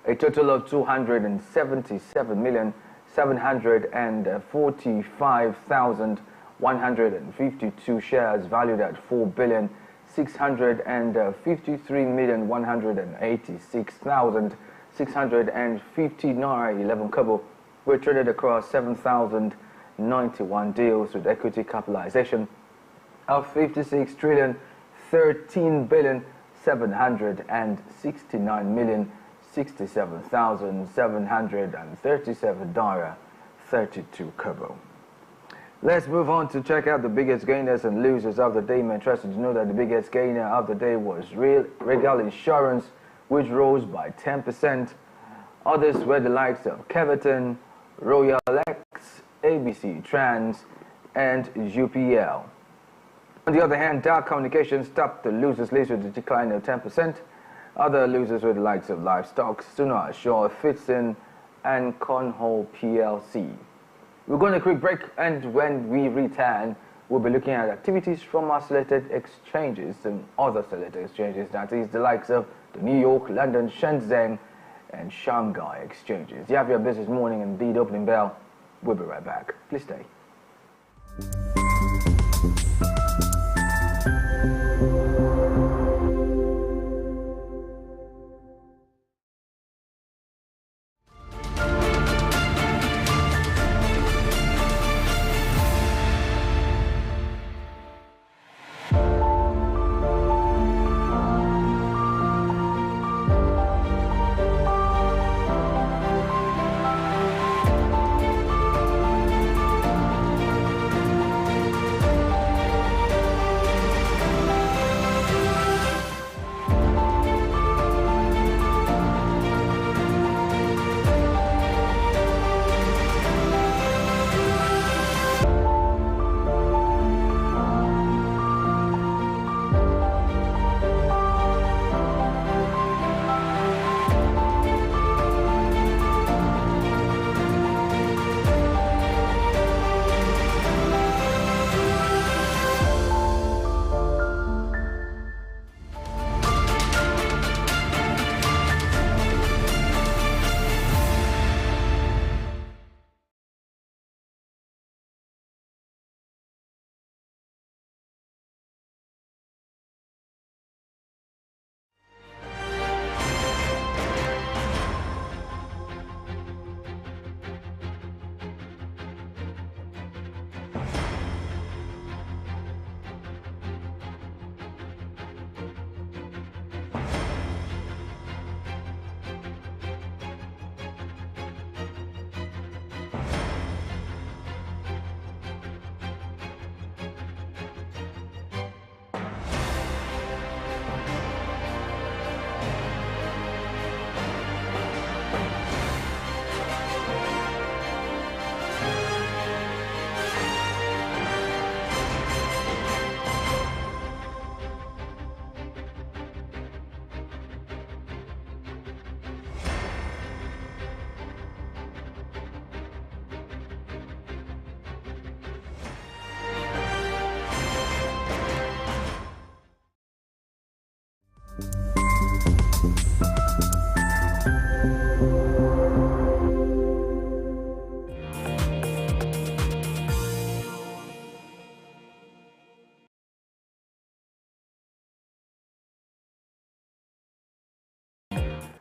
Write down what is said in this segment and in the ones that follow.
A total of 277,745,152 shares valued at 4,653,186,650 naira 11 kobo were traded across 7,091 deals with equity capitalization of 56 trillion 13 billion 769 million 67,737 naira 32 kobo. Let's move on to check out the biggest gainers and losers of the day. I'm interested to know that the biggest gainer of the day was Regal Insurance, which rose by 10%. Others were the likes of Keverton, Royal X, ABC Trans, and UPL. On the other hand, Dow Communications topped the losers list with a decline of 10%. Other losers were the likes of Livestock, Sooner Ashore, Fitson, and Conhole PLC. We're going to a quick break, and when we return, we'll be looking at activities from our selected exchanges and other selected exchanges, that is the likes of the New York, London, Shenzhen, and Shanghai exchanges. You have your business morning and indeed opening bell. We'll be right back. Please stay.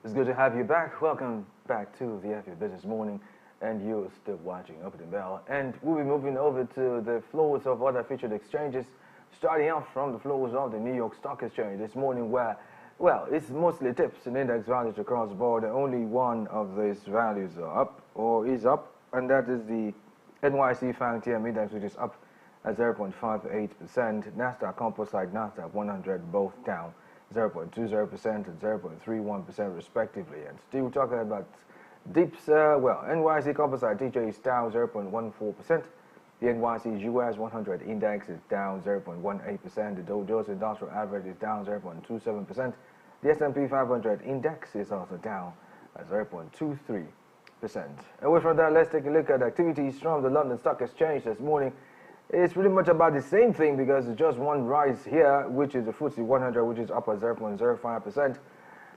It's good to have you back. Welcome back to the Afia Business Morning, and you're still watching Opening Bell. And we'll be moving over to the floors of other featured exchanges, starting off from the floors of the New York Stock Exchange this morning, where, well, it's mostly tips and index values across the board. Only one of these values are up or is up, and that is the NYC FANG-TM index, which is up at 0.58%. Nasdaq Composite, Nasdaq 100, both down 0.20% and 0.31% respectively. And still talking about dips, well, NYC Composite TJ is down 0.14%. The NYC US 100 index is down 0.18%. The Dow Jones Industrial Average is down 0.27%. The S&P 500 index is also down at 0.23%. Away from that, let's take a look at activities from the London Stock Exchange this morning. It's pretty much about the same thing, because it's just one rise here, which is the FTSE 100, which is up at 0.05%.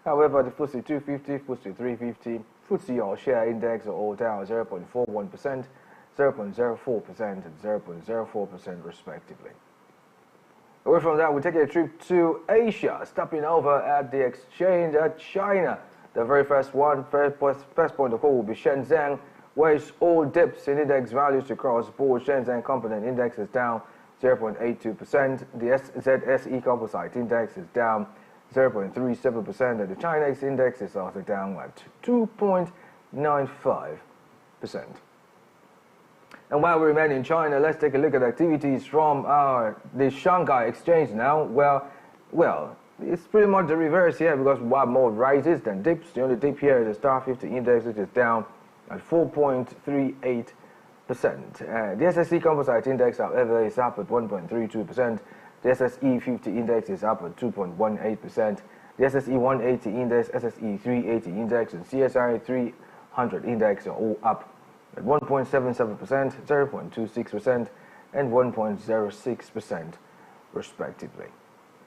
However, the FTSE 250, FTSE 350, FTSE All-Share Index are all down 0.41%, 0.04%, and 0.04% respectively. Away from that, we take a trip to Asia, stopping over at the exchange at China. The very first point of call will be Shenzhen, where it's all dips in index values across the board. Shenzhen Component Index is down 0.82%. The ZSE Composite Index is down 0.37%, and the Chinese index is also down at 2.95%. And while we remain in China, let's take a look at activities from the Shanghai Exchange now. Well, it's pretty much the reverse here, because while more rises than dips, the only dip here is the Star 50 Index, which is down at 4.38%. The SSE Composite Index, however, is up at 1.32%. The SSE 50 Index is up at 2.18%. The SSE 180 Index, SSE 380 Index, and CSI 300 Index are all up at 1.77%, 0.26%, and 1.06% respectively.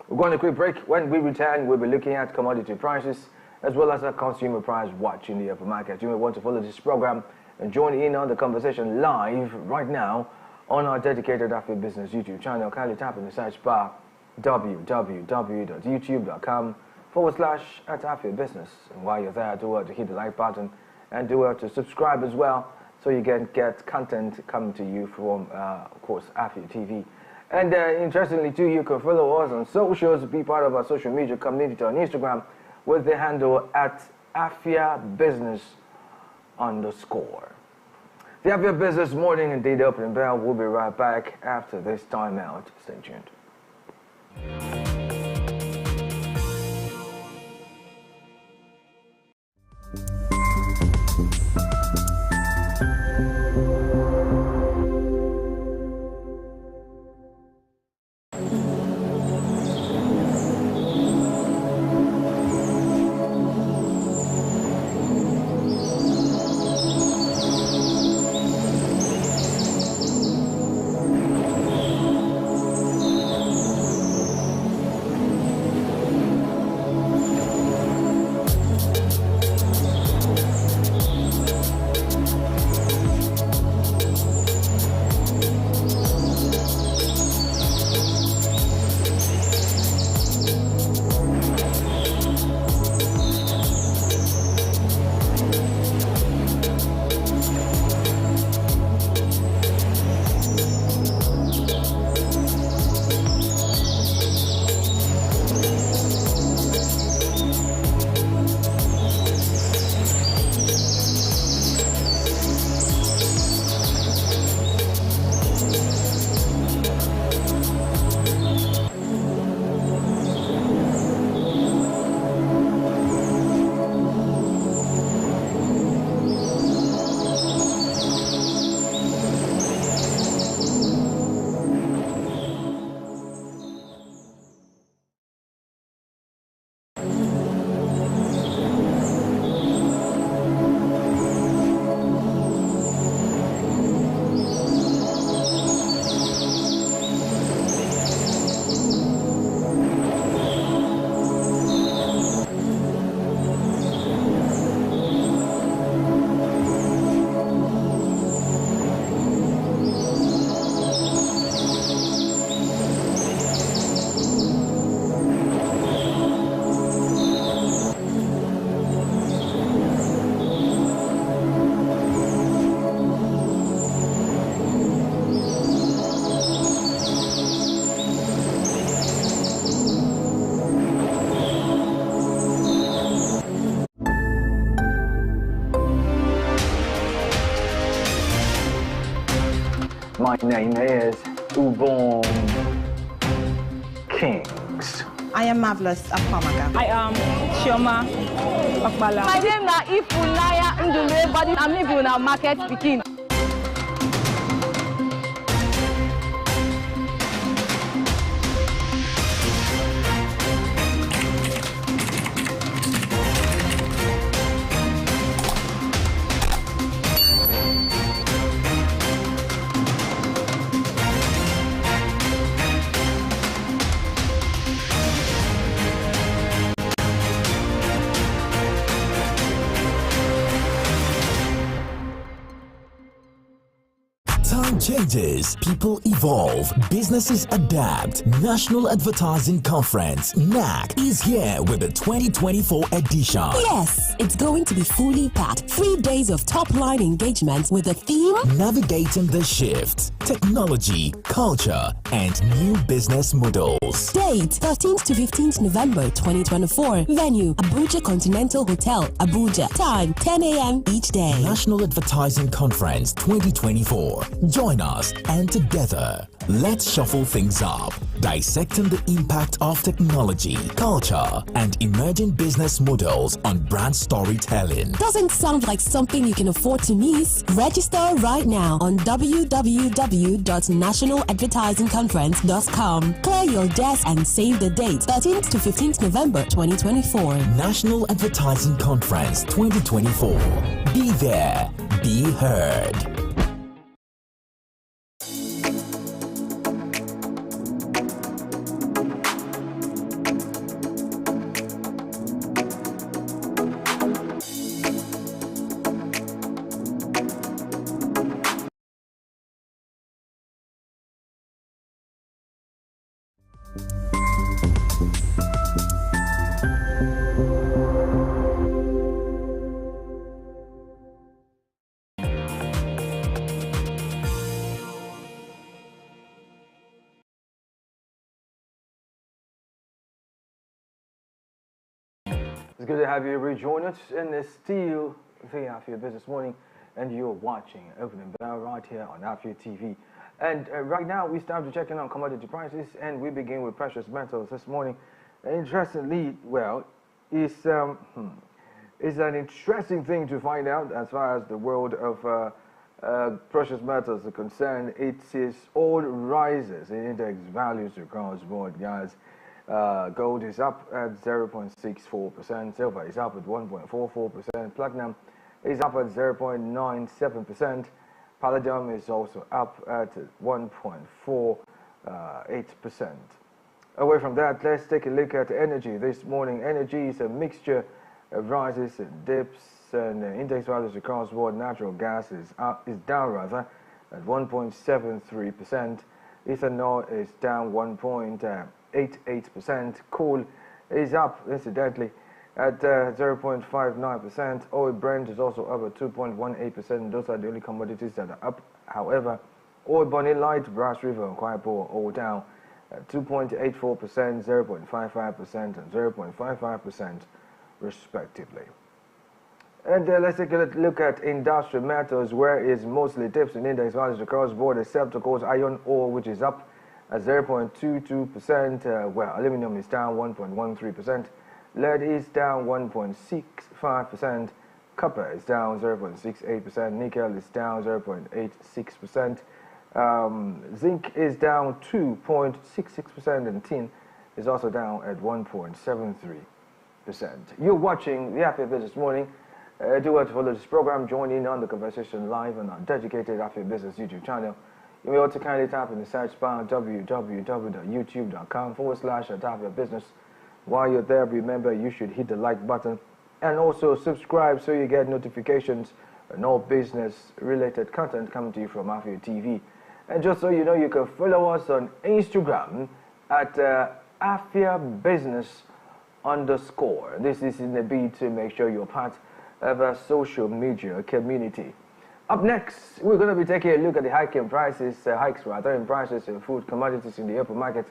We're going to a quick break. When we return, we'll be looking at commodity prices as well as a consumer price watch in the upper market. You may want to follow this program and join in on the conversation live right now on our dedicated Afia Business YouTube channel. Kindly tap in the search bar www.youtube.com/Afia Business. And while you're there, do well to hit the like button and do well to subscribe as well, so you can get content coming to you from, of course, Afia TV. And interestingly, too, you can follow us on socials, be part of our social media community on Instagram with the handle at Afia Business _. The Afia Business Morning and Data Opening Bell will be right back after this timeout. Stay tuned. My name is Ubon Kings. I am Marvelous Apamaga. I am Chioma Akbala. My name is Ifunaya Ndule, but I'm living in a market speaking. Time changes, people evolve, businesses adapt. National Advertising Conference, NAC, is here with the 2024 edition. Yes, it's going to be fully packed. 3 days of top-line engagement with the theme Navigating the Shift, Technology, Culture, and New Business Models. Date 13th to 15th November 2024. Venue Abuja Continental Hotel, Abuja. Time 10 a.m. each day. National Advertising Conference 2024. Join us and together, let's shuffle things up, dissecting the impact of technology, culture, and emerging business models on brand storytelling. Doesn't sound like something you can afford to miss? Register right now on www.nationaladvertisingconference.com. Clear your desk and save the date 13th to 15th November 2024. National Advertising Conference 2024. Be there, be heard. It's good to have you rejoin us, and it's still the Afia Business Morning, and you're watching Opening Bell right here on Afia TV. And right now, we start to check in on commodity prices, and we begin with precious metals this morning. Interestingly, well, it's an interesting thing to find out as far as the world of precious metals are concerned. It is all rises in index values across the board, guys. Gold is up at 0.64%, silver is up at 1.44%, platinum is up at 0.97%, palladium is also up at 1.48%. Away from that, let's take a look at energy this morning. Energy is a mixture of rises and dips, and index values across the board. Natural gas is down rather at 1.73%. Ethanol is down 1.88%. Coal is up, incidentally, at 0.59%. Oil Brent is also up at 2.18%. Those are the only commodities that are up. However, oil Bonny Light, Brass River, and Kwaipo all down at 2.84%, 0.55%, and 0.55% respectively. And let's take a look at industrial metals, where is mostly dips in index values across the board, except of course iron ore, which is up at 0.22%, where aluminum is down 1.13%, lead is down 1.65%, copper is down 0.68%, nickel is down 0.86%, zinc is down 2.66%, and tin is also down at 1.73%. You're watching the Afia Business Morning. Do well to follow this program. Join in on the conversation live on our dedicated Afia Business YouTube channel. You may also kindly type in the search bar www.youtube.com/Afia Business. While you're there, remember you should hit the like button and also subscribe so you get notifications and all business-related content coming to you from Afia TV. And just so you know, you can follow us on Instagram at Afia Business _. This is in the bid to make sure you're part of a social media community. Up next, we're going to be taking a look at the hikes in prices of food commodities in the open market,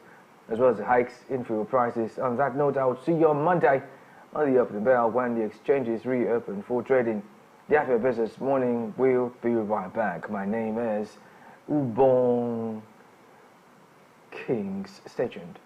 as well as the hikes in fuel prices. On that note, I'll see you on Monday on the Opening Bell when the exchanges reopen for trading. The Afia Business Morning will be right back. My name is Ubon Kings. Stay tuned.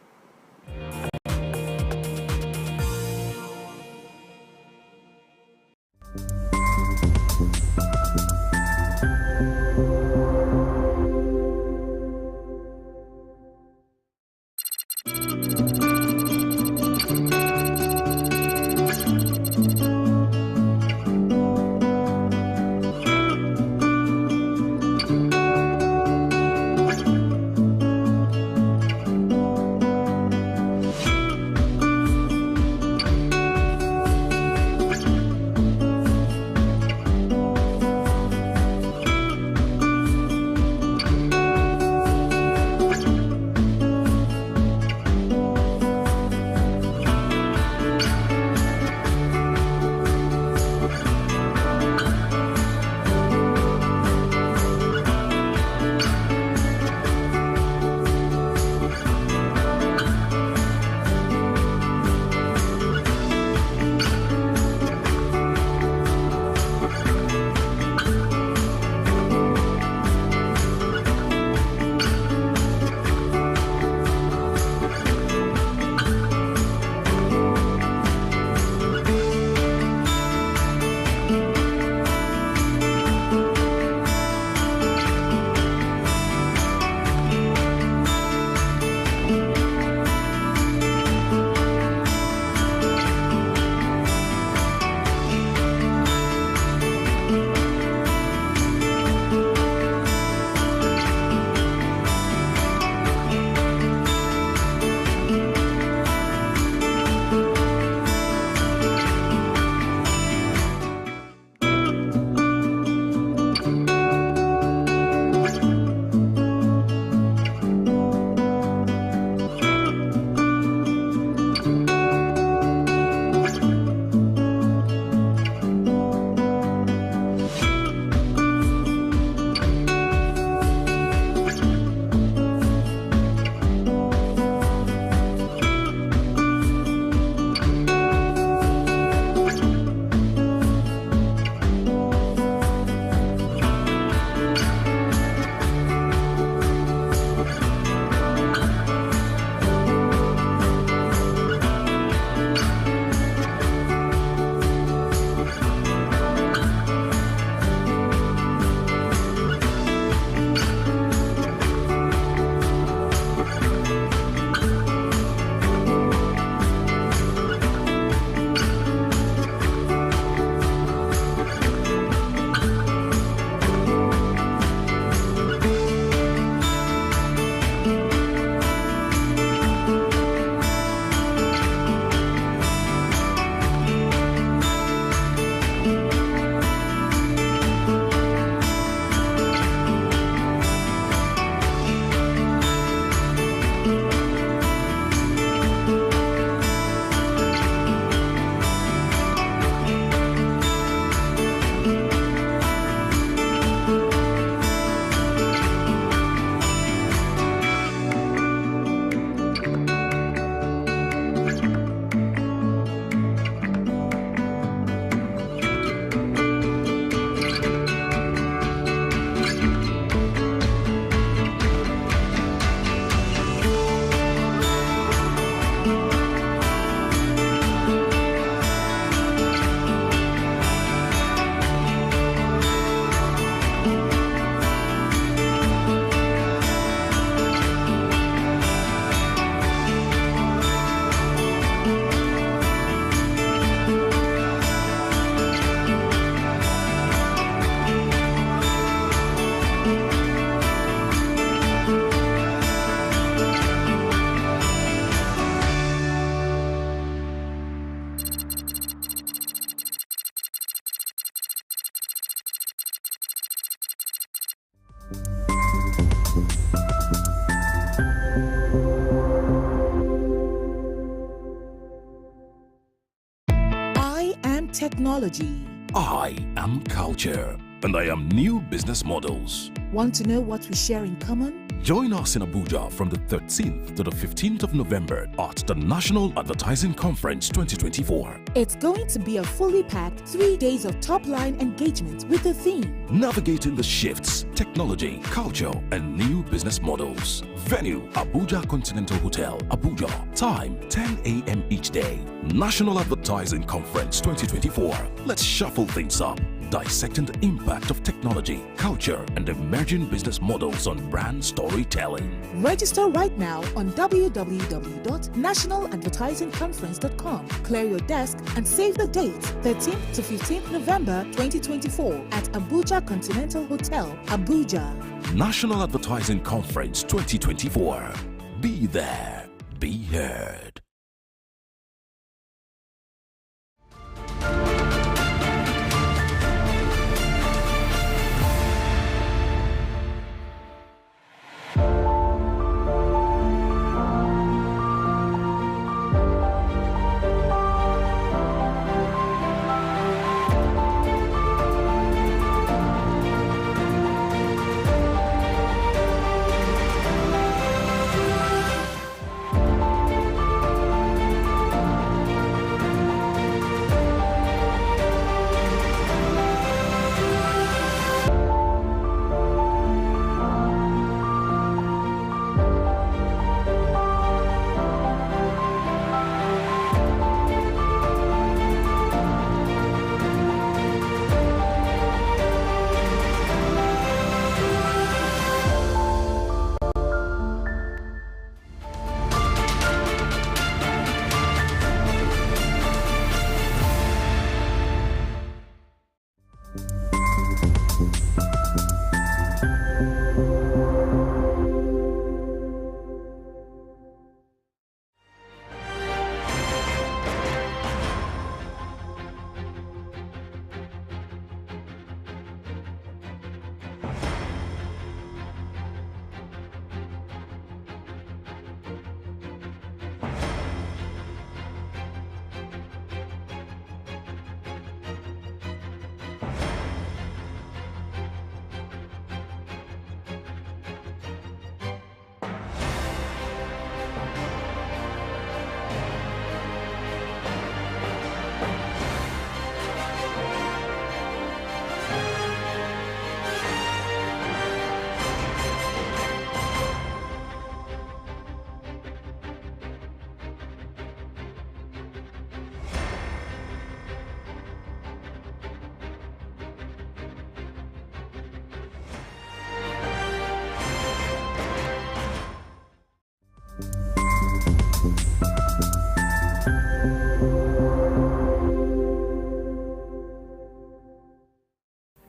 technology. I am culture, and I am new business models. Want to know what we share in common? Join us in Abuja from the 13th to the 15th of November at the National Advertising Conference 2024. It's going to be a fully packed 3 days of top-line engagement with the theme Navigating the Shifts, Technology, Culture, and New Business Models. Venue, Abuja Continental Hotel, Abuja. Time, 10 a.m. each day. National Advertising Conference 2024. Let's shuffle things up. Dissecting the impact of technology, culture, and emerging business models on brand storytelling. Register right now on www.nationaladvertisingconference.com. Clear your desk and save the date, 13th to 15th November 2024 at Abuja Continental Hotel, Abuja. National Advertising Conference 2024. Be there, be heard.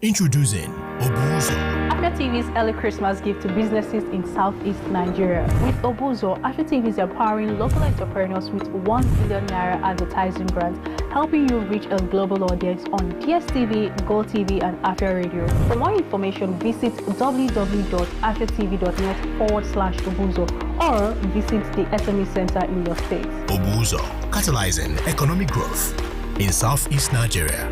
Introducing Obuzo. Afia TV's early Christmas gift to businesses in Southeast Nigeria. With Obuzo, Afia TV is empowering local entrepreneurs with 1 billion naira advertising grants, helping you reach a global audience on DSTV, GoTV, and Afia Radio. For more information, visit www.afiatv.net/Obuzo or visit the SME Center in your state. Obuzo, catalyzing economic growth in Southeast Nigeria.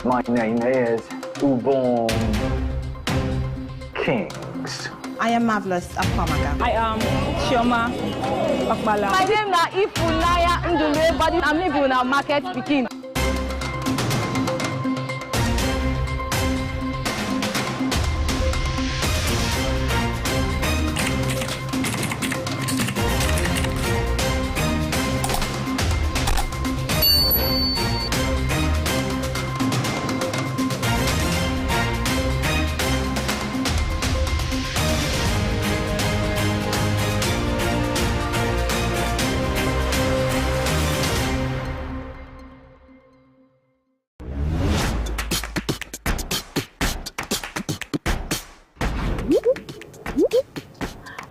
My name is Ubon Kings. I am Marvelous Apamaga. I am Chioma Okpala. My name is Ifunaya Ndule, but I'm living in a market speaking.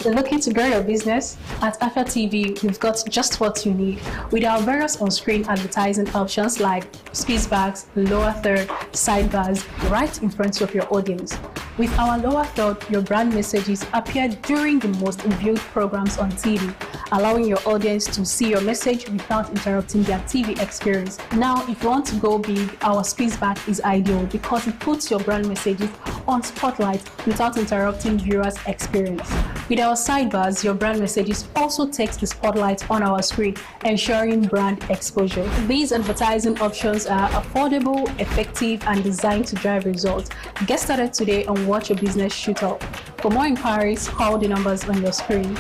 Looking to grow your business? At Afia TV, we've got just what you need. With our various on-screen advertising options like space bags, lower third, sidebars, right in front of your audience. With our lower third, your brand messages appear during the most viewed programs on TV, allowing your audience to see your message without interrupting their TV experience. Now, if you want to go big, our squeeze back is ideal because it puts your brand messages on spotlight without interrupting viewers' experience. With our sidebars, your brand messages also takes the spotlight on our screen, ensuring brand exposure. These advertising options are affordable, effective, and designed to drive results. Get started today and watch your business shoot up. For more inquiries, call the numbers on your screen.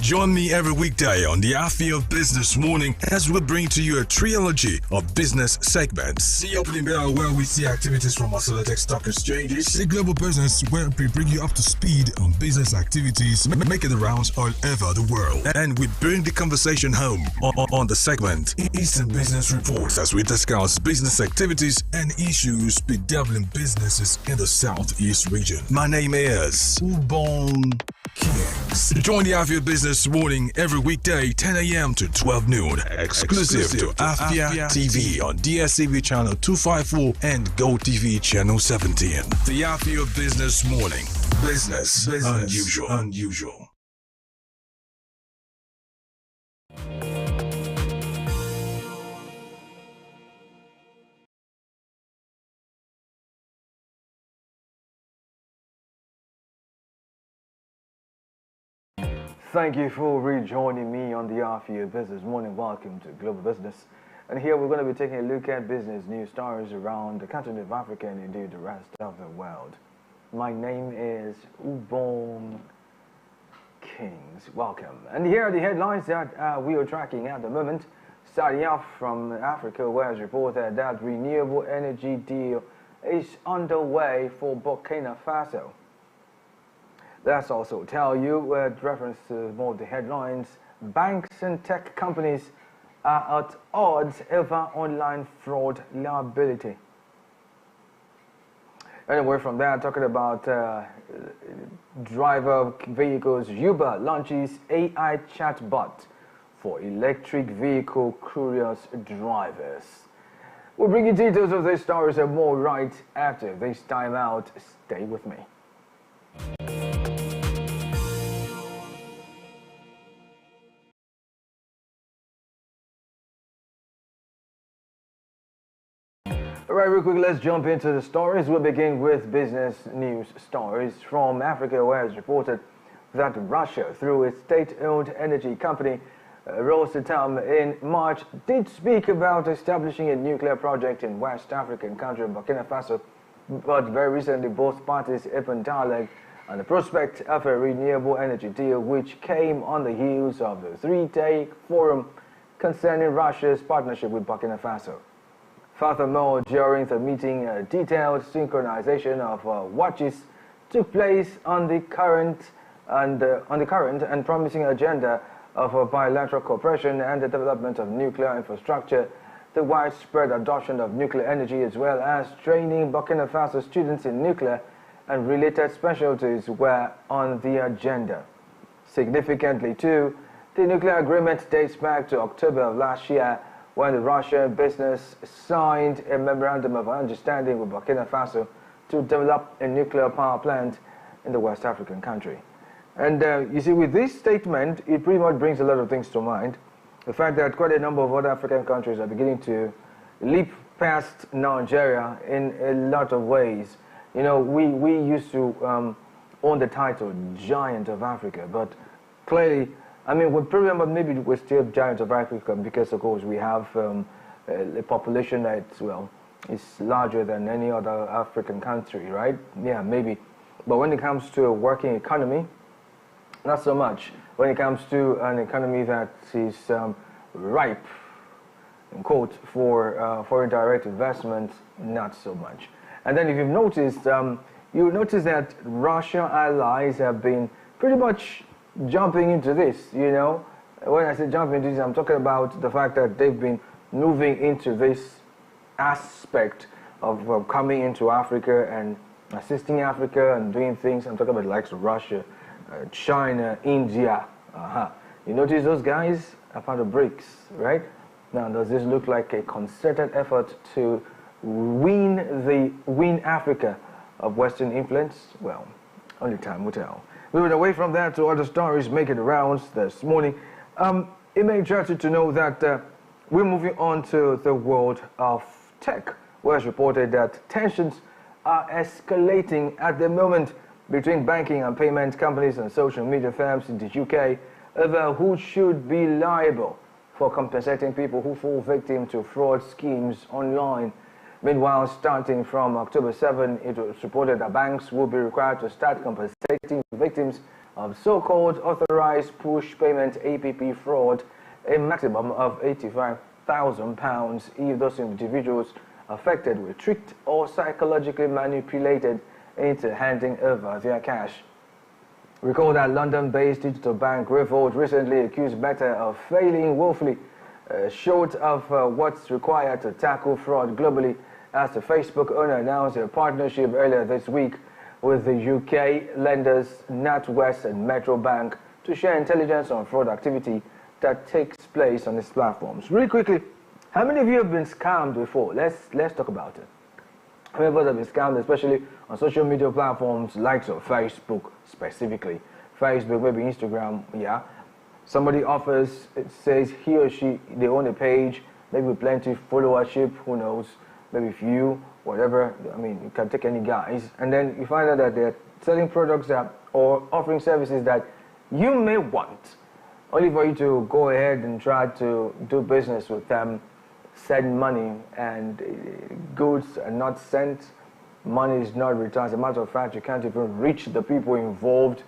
Join me every weekday on the Afia Business Morning as we bring to you a trilogy of business segments. The opening bell where we see activities from our select stock exchanges. The global business where we bring you up to speed on business activities making the rounds all over the world. And we bring the conversation home on the segment Eastern Business Reports as we discuss business activities and issues bedeviling businesses in the Southeast region. My name is Ubon Kings. Join the Afia Business Morning every weekday 10 a.m. to 12 noon. Exclusive to Afia TV on DSTV channel 254 and GoTV channel 17. The Afia Business Morning. Business unusual. Thank you for rejoining me on the Afia Business Morning. Welcome to Global Business. And here we're going to be taking a look at business news stories around the continent of Africa and indeed the rest of the world. My name is Ubon Kings. Welcome. And here are the headlines that we are tracking at the moment. Starting off from Africa, where it's reported that renewable energy deal is underway for Burkina Faso. Let's also tell you, with reference to more of the headlines, banks and tech companies are at odds over online fraud liability. Anyway, from there, talking about driver vehicles, Uber launches AI chatbot for electric vehicle curious drivers. We'll bring you details of these stories and more right after this time out. Stay with me. right, real quick, let's jump into the stories. We'll begin with business news stories from Africa, where it's reported that Russia, through its state-owned energy company, Rosatom, in March, did speak about establishing a nuclear project in West African country Burkina Faso. But very recently, both parties opened dialogue on the prospect of a renewable energy deal, which came on the heels of the three-day forum concerning Russia's partnership with Burkina Faso. Furthermore, during the meeting, a detailed synchronization of watches took place on the current and promising agenda of bilateral cooperation and the development of nuclear infrastructure, the widespread adoption of nuclear energy, as well as training Burkina Faso students in nuclear and related specialties were on the agenda. Significantly, too, the nuclear agreement dates back to October of last year, when the Russian business signed a memorandum of understanding with Burkina Faso to develop a nuclear power plant in the West African country. And you see, with this statement, it pretty much brings a lot of things to mind. The fact that quite a number of other African countries are beginning to leap past Nigeria in a lot of ways. You know, we used to own the title Giant of Africa, but clearly, I mean, maybe we're still Giant of Africa because, of course, we have a population that's, well, is larger than any other African country, right? Yeah, maybe. But when it comes to a working economy, not so much. When it comes to an economy that is ripe, in quote, for foreign direct investment, not so much. And then if you've noticed, you'll notice that Russian allies have been pretty much jumping into this, you know. When I say jumping into this, I'm talking about the fact that they've been moving into this aspect of coming into Africa and assisting Africa and doing things. I'm talking about the likes of Russia, China, India. You notice those guys are part of BRICS, right? Now, does this look like a concerted effort to win Africa of Western influence? Well, only time will tell. Moving away from that to other stories making the rounds this morning, it may interest you to know that we're moving on to the world of tech, where it's reported that tensions are escalating at the moment between banking and payment companies and social media firms in the UK over who should be liable for compensating people who fall victim to fraud schemes online. Meanwhile, starting from October 7, it was reported that banks will be required to start compensating victims of so-called authorized push payment APP fraud a maximum of £85,000 if those individuals affected were tricked or psychologically manipulated into handing over their cash. Recall that London-based digital bank Revolt recently accused Meta of failing woefully short of what's required to tackle fraud globally, as the Facebook owner announced a partnership earlier this week with the UK lenders NatWest and Metro Bank to share intelligence on fraud activity that takes place on its platforms. Really quickly, how many of you have been scammed before? Let's talk about it. How many of us have been scammed, especially on social media platforms like Facebook specifically? Facebook, maybe Instagram, yeah. Somebody offers, it says he or she, they own a page, maybe with plenty of followership, who knows, maybe few, whatever. I mean, you can take any guys. And then you find out that they're selling products that, or offering services that you may want, only for you to go ahead and try to do business with them, send money, and goods are not sent, money is not returned. As a matter of fact, you can't even reach the people involved.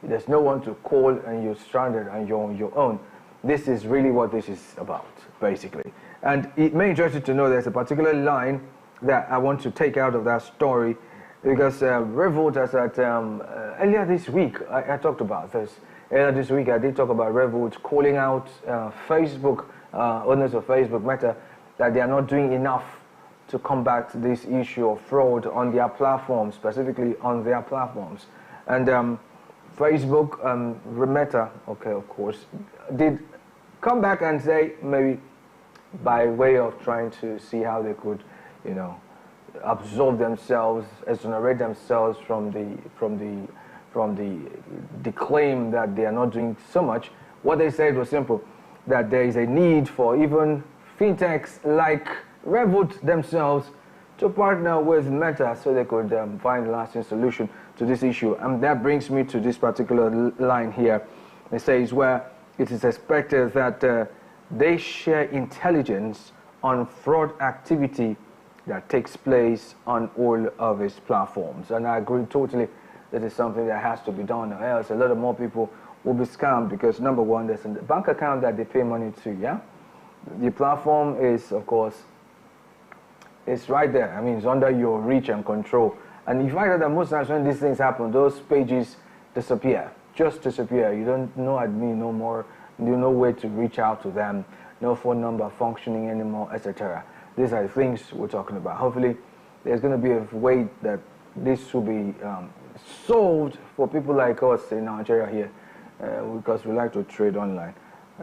There's no one to call, and you're stranded and you're on your own. This is really what this is about, basically. And it may interest you to know there's a particular line that I want to take out of that story, because Revolt has at earlier this week, I talked about this. Earlier this week, I did talk about Revolt calling out Facebook, owners of Facebook, Meta, that they are not doing enough to combat this issue of fraud on their platforms, specifically on their platforms. And Facebook, Meta, okay, of course, did come back and say, maybe by way of trying to see how they could, you know, absolve themselves, exonerate themselves from the claim that they are not doing so much. What they said was simple, that there is a need for even fintechs like Revolt themselves to partner with Meta so they could find a lasting solution to this issue. And that brings me to this particular line here. It says where it is expected that they share intelligence on fraud activity that takes place on all of its platforms. And I agree totally that it's something that has to be done, or else a lot of more people will be scammed, because number one, there's a bank account that they pay money to, yeah? The platform is, of course, it's right there. I mean, it's under your reach and control. And you find out that most times when these things happen, those pages disappear, just disappear. You don't know admin no more, you know way to reach out to them, no phone number functioning anymore, etc. These are the things we're talking about. Hopefully, there's going to be a way that this will be solved for people like us in Nigeria here, because we like to trade online.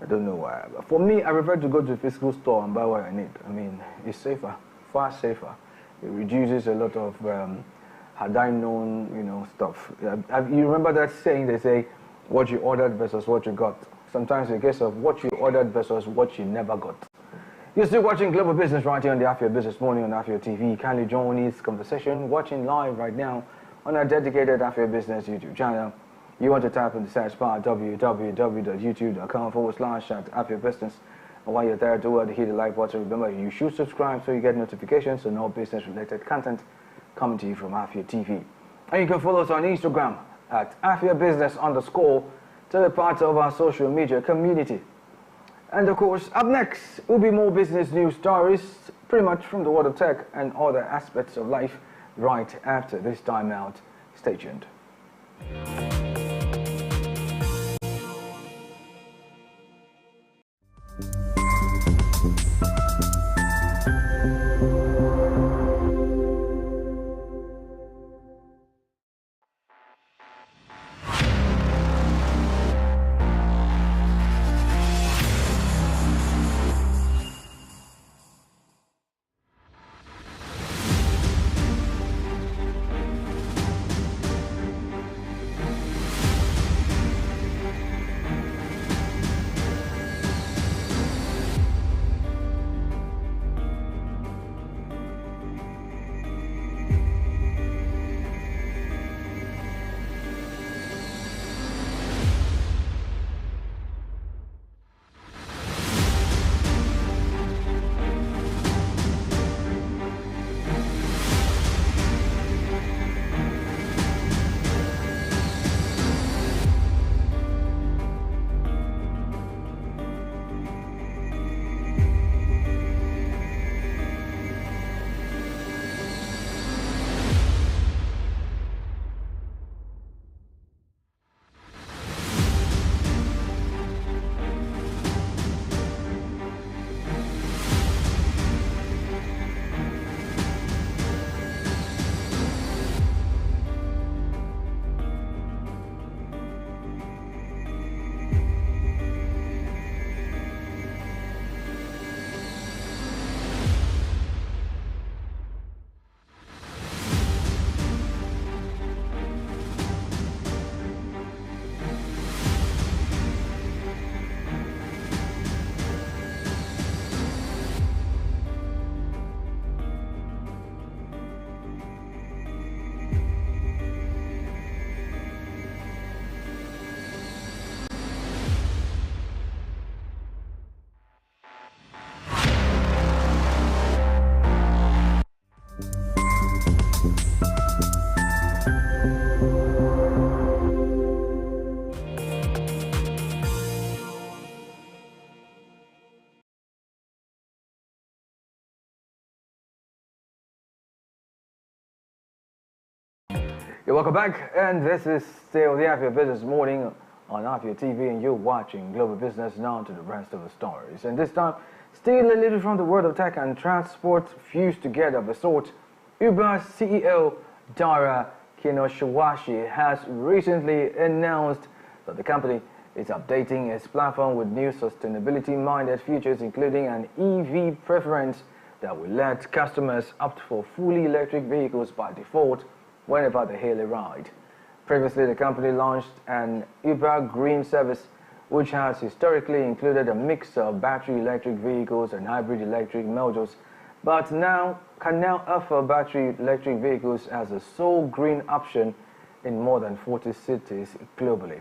I don't know why. But for me, I prefer to go to a physical store and buy what I need. I mean, it's safer, far safer. It reduces a lot of had I known, stuff. You remember that saying, they say, what you ordered versus what you got. Sometimes it's a case of what you ordered versus what you never got. You're still watching Global Business right here on the Afia Business Morning on Afia TV. Kindly join this conversation, watching live right now on our dedicated Afia Business YouTube channel. You want to type in the search bar www.youtube.com/Afia Business. And while you're there, do hit the like button. Remember, you should subscribe so you get notifications on all business-related content coming to you from Afia TV. And you can follow us on Instagram at Afia Business _ to be part of our social media community. And of course, up next will be more business news stories, pretty much from the world of tech and other aspects of life, right after this time out. Stay tuned. Welcome back, and this is still the Afia Business Morning on Afia TV, and you're watching Global Business. Now to the rest of the stories. And this time, still a little from the world of tech and transport fused together of a sort. Uber CEO Dara Khosrowshahi has recently announced that the company is updating its platform with new sustainability-minded features, including an EV preference that will let customers opt for fully electric vehicles by default whenever they hail a ride. Previously, the company launched an Uber Green service, which has historically included a mix of battery electric vehicles and hybrid electric models but now can now offer battery electric vehicles as a sole green option in more than 40 cities globally.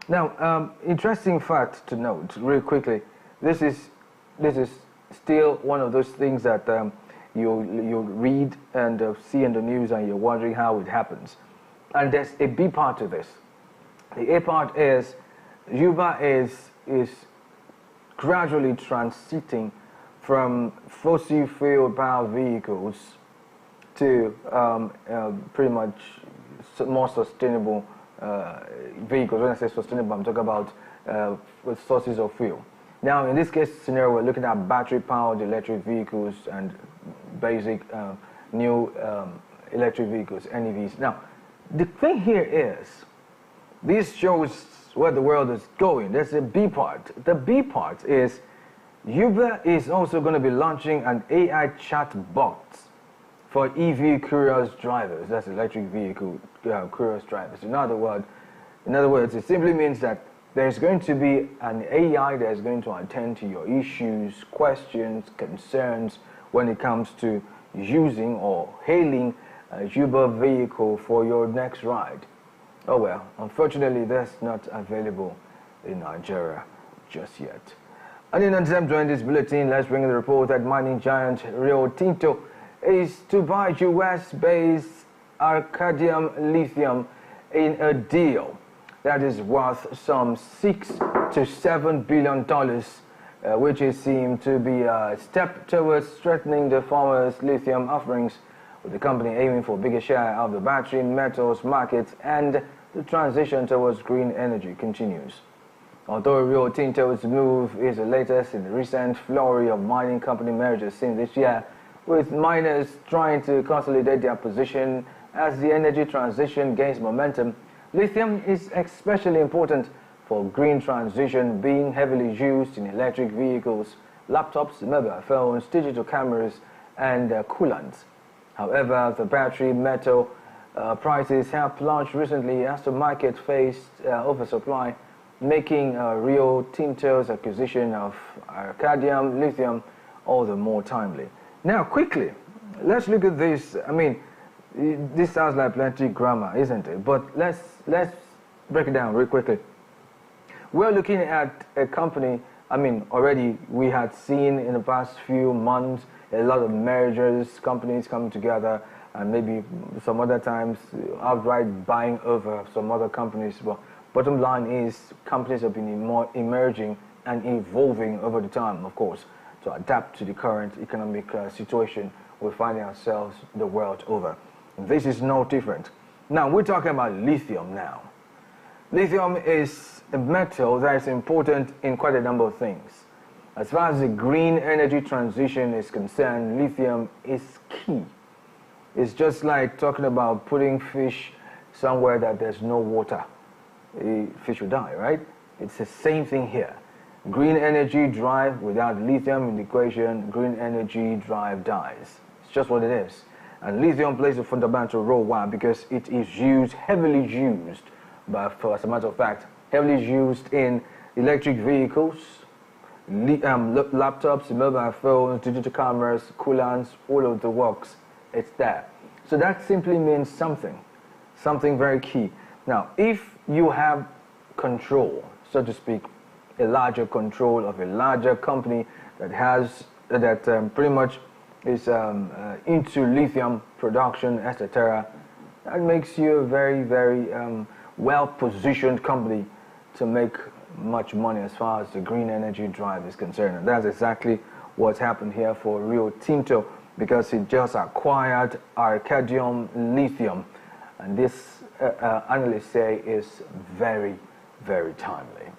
Now, interesting fact to note, real quickly, this is still one of those things that you read and see in the news, and you're wondering how it happens. And there's a B part to this. The A part is Uber is gradually transiting from fossil fuel powered vehicles to pretty much more sustainable vehicles. When I say sustainable, I'm talking about with sources of fuel. Now, in this case scenario, we're looking at battery-powered electric vehicles and basic new electric vehicles, NEVs. Now, the thing here is, this shows where the world is going. There's a B part. The B part is Uber is also going to be launching an AI chat bot for EV curious drivers. That's electric vehicle curious drivers. In other words, it simply means that there's going to be an AI that is going to attend to your issues, questions, concerns when it comes to using or hailing a Uber vehicle for your next ride. Oh well, unfortunately that's not available in Nigeria just yet. And in attempt to end this bulletin, let's bring in the report that mining giant Rio Tinto is to buy US-based Arcadium lithium in a deal that is worth some $6 to $7 billion, which is seen to be a step towards strengthening the farmers' lithium offerings, with the company aiming for a bigger share of the battery metals market, and the transition towards green energy continues. Although Rio Tinto's move is the latest in the recent flurry of mining company mergers seen this year, with miners trying to consolidate their position as the energy transition gains momentum, lithium is especially important for green transition, being heavily used in electric vehicles, laptops, mobile phones, digital cameras, and coolants. However, the battery metal prices have plunged recently as the market faced oversupply, making Rio Tinto's acquisition of Arcadium lithium all the more timely. Now, quickly, let's look at this. I mean, this sounds like plenty grammar, isn't it? But let's break it down real quickly. We're looking at a company, I mean, already we had seen in the past few months a lot of mergers, companies coming together, and maybe some other times outright buying over some other companies. But bottom line is, companies have been more emerging and evolving over the time, of course, to adapt to the current economic situation we're finding ourselves the world over. This is no different. Now, we're talking about lithium now. Lithium is a metal that is important in quite a number of things. As far as the green energy transition is concerned, lithium is key. It's just like talking about putting fish somewhere that there's no water. Fish will die, right? It's the same thing here. Green energy drive, without lithium in the equation, green energy drive dies. It's just what it is. And lithium plays a fundamental role. Why? Because it is used, heavily used, but as a matter of fact, heavily used in electric vehicles, laptops, mobile phones, digital cameras, coolants, all of the works. It's there. So that simply means something very key. Now, if you have control, so to speak, a larger control of a larger company that has pretty much is into lithium production, etc., that makes you a very, very well-positioned company to make much money as far as the green energy drive is concerned. And that's exactly what's happened here for Rio Tinto, because it just acquired Arcadium lithium, and this analysts say is very, very timely.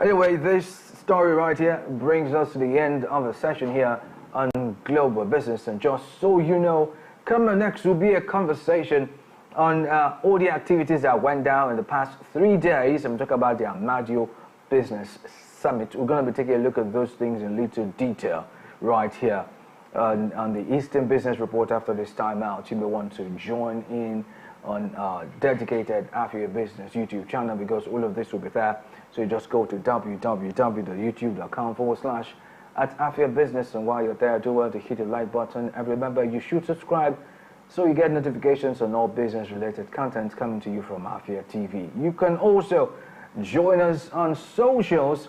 Anyway, this story right here brings us to the end of the session here on Global Business. And just so you know, coming next will be a conversation on all the activities that went down in the past 3 days. I'm talking about the Amadio Business Summit. We're going to be taking a look at those things in little detail right here on the Eastern Business Report after this time out. You may want to join in on our dedicated Afia Business YouTube channel, because all of this will be there. So you just go to www.youtube.com/ at Afia Business. And while you're there, do well to hit the like button. And remember, you should subscribe so you get notifications on all business-related content coming to you from Afia TV. You can also join us on socials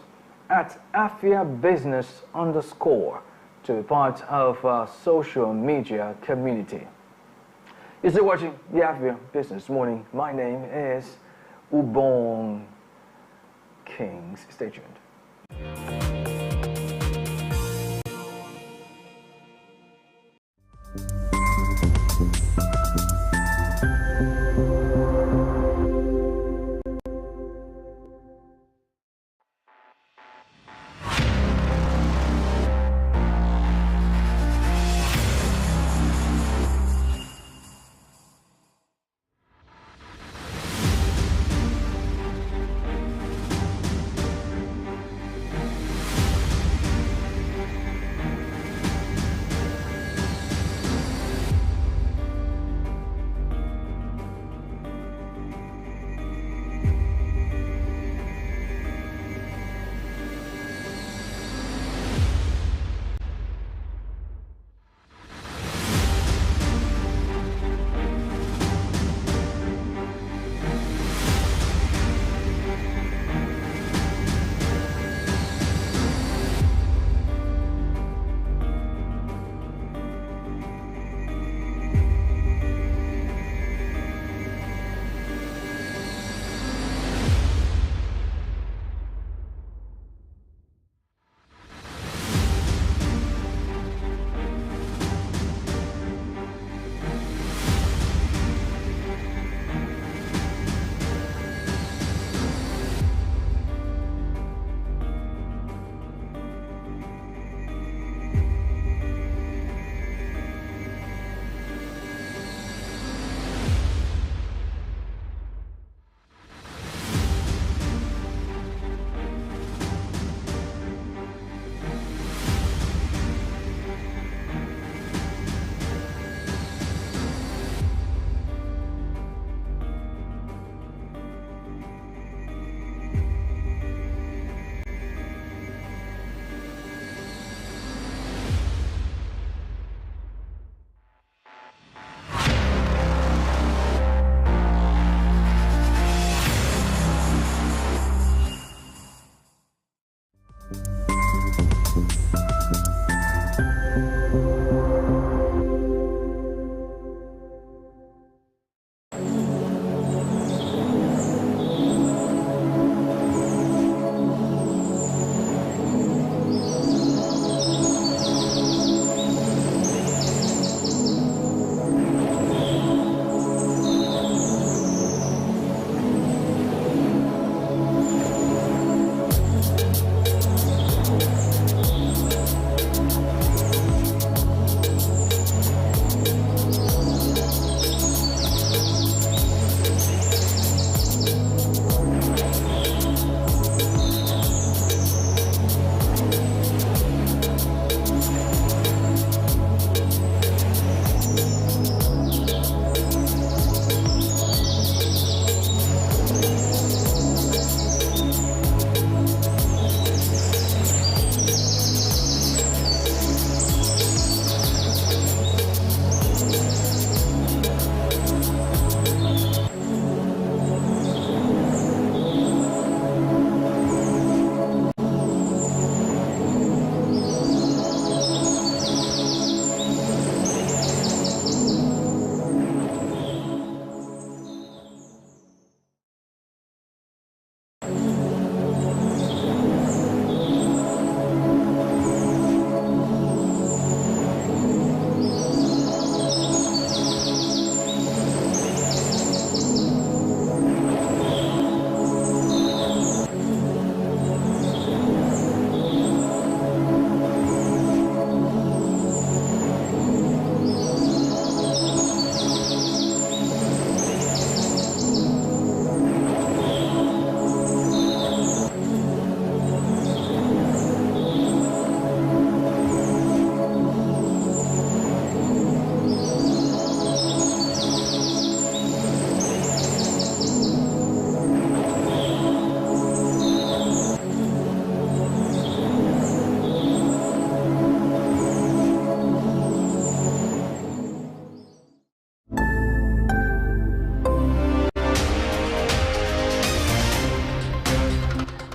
at Afia Business _ to be part of our social media community. You're still watching the Afia Business Morning. My name is Ubong Kings. Stay tuned.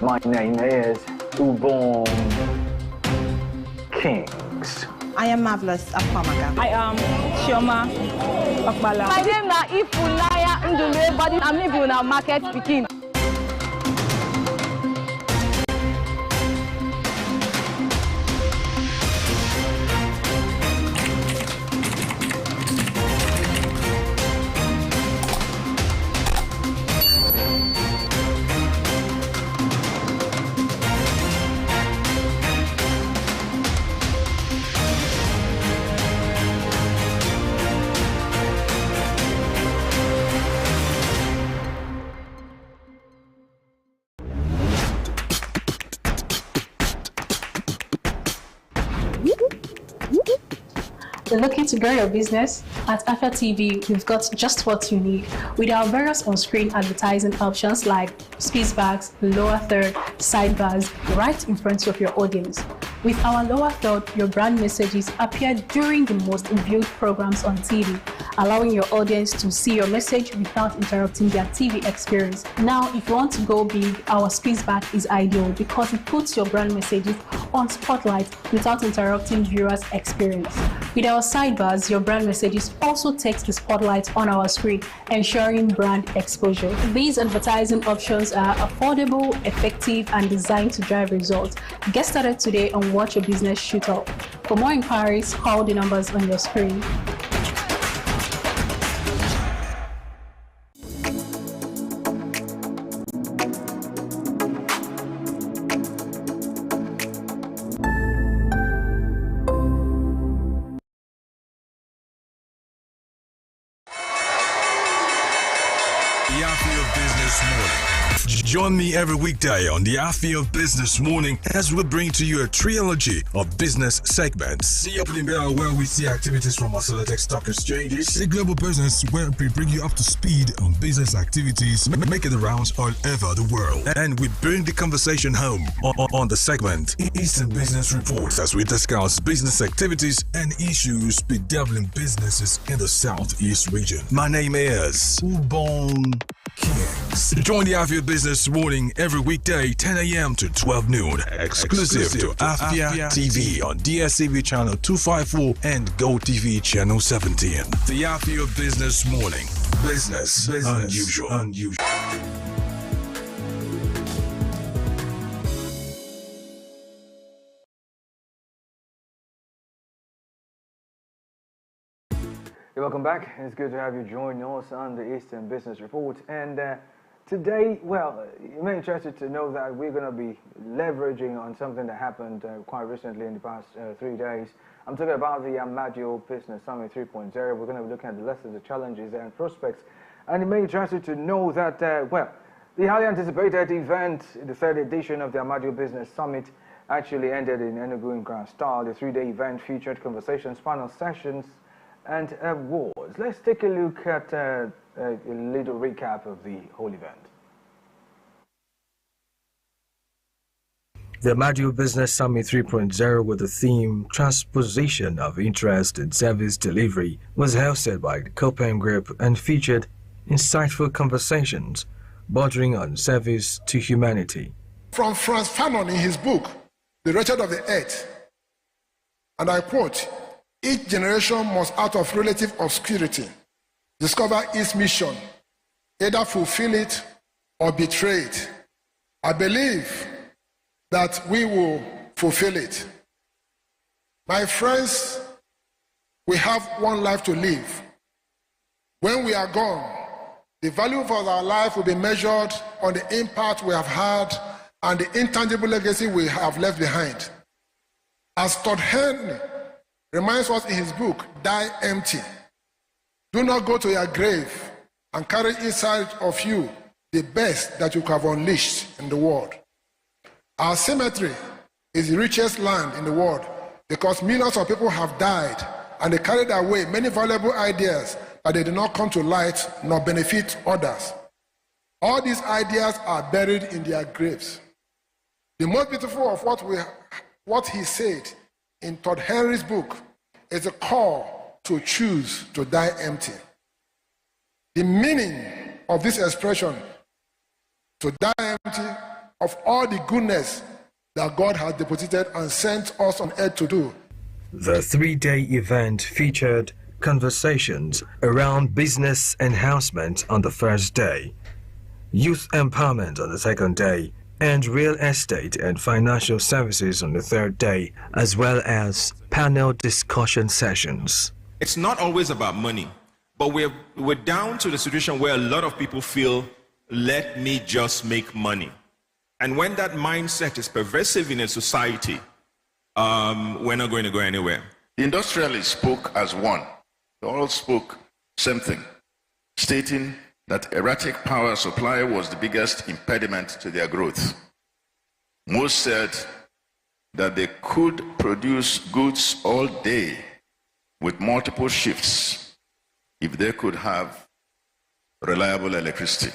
My name is Ubon Kings. I am Marvelous Akwamaga. I am Chioma Okpala. My name na Ifunaya Ndule, but I'm living in market speaking. Looking to grow your business? At Afia TV, we've got just what you need. With our various on-screen advertising options like space bags, lower third, sidebars, right in front of your audience. With our lower third, your brand messages appear during the most viewed programs on TV, allowing your audience to see your message without interrupting their TV experience. Now, if you want to go big, our space bag is ideal because it puts your brand messages on spotlight without interrupting viewers' experience. With our sidebars, your brand messages also takes the spotlight on our screen, ensuring brand exposure. These advertising options are affordable, effective, and designed to drive results. Get started today and watch your business shoot up. For more inquiries, call the numbers on your screen. The Afia Business Morning. Join me every weekday on the Afia Business Morning as we bring to you a trilogy of business segments. The opening bell where we see activities from our select stock exchanges. The global business where we bring you up to speed on business activities making the rounds all over the world. And we bring the conversation home on the segment Eastern Business Reports as we discuss business activities and issues bedeviling businesses in the Southeast region. My name is Ubon Kings. Join the Afia Business Morning every weekday 10 a.m. to 12 noon. Exclusive to Afia TV on DSTV channel 254 and GoTV channel 17. The Afia Business Morning. Business unusual. Welcome back. It's good to have you join us on the Eastern Business Report. And today, well, you may be interested to know that we're going to be leveraging on something that happened quite recently in the past 3 days. I'm talking about the Amadio Business Summit 3.0. We're going to be looking at the lessons, the challenges, and prospects. And you may be interested to know that, well, the highly anticipated event, the third edition of the Amadio Business Summit, actually ended in Enugu in grand style. The 3-day event featured conversations, panel sessions, and awards. Let's take a look at a little recap of the whole event. The Amadio Business Summit 3.0 with the theme Transposition of Interest in Service Delivery was hosted by the Copen Group and featured insightful conversations bordering on service to humanity. From Franz Fanon in his book, The Wretched of the Earth, and I quote, "Each generation must, out of relative obscurity, discover its mission, either fulfill it or betray it. I believe that we will fulfill it. My friends, we have one life to live. When we are gone, the value of our life will be measured on the impact we have had and the intangible legacy we have left behind. As Todd Henry reminds us in his book, Die Empty. Do not go to your grave and carry inside of you the best that you have unleashed in the world. Our cemetery is the richest land in the world because millions of people have died and they carried away many valuable ideas that they did not come to light nor benefit others. All these ideas are buried in their graves. The most beautiful of what he said in Todd Henry's book is a call to choose to die empty. The meaning of this expression, to die empty, of all the goodness that God has deposited and sent us on earth to do. The three-day event featured conversations around business enhancement on the first day, youth empowerment on the second day, and real estate and financial services on the third day, as well as panel discussion sessions. It's not always about money, but we're down to the situation where a lot of people feel, let me just make money. And when that mindset is pervasive in a society, we're not going to go anywhere. The industrialists spoke as one. They all spoke same thing, stating that erratic power supply was the biggest impediment to their growth. Most said that they could produce goods all day with multiple shifts if they could have reliable electricity.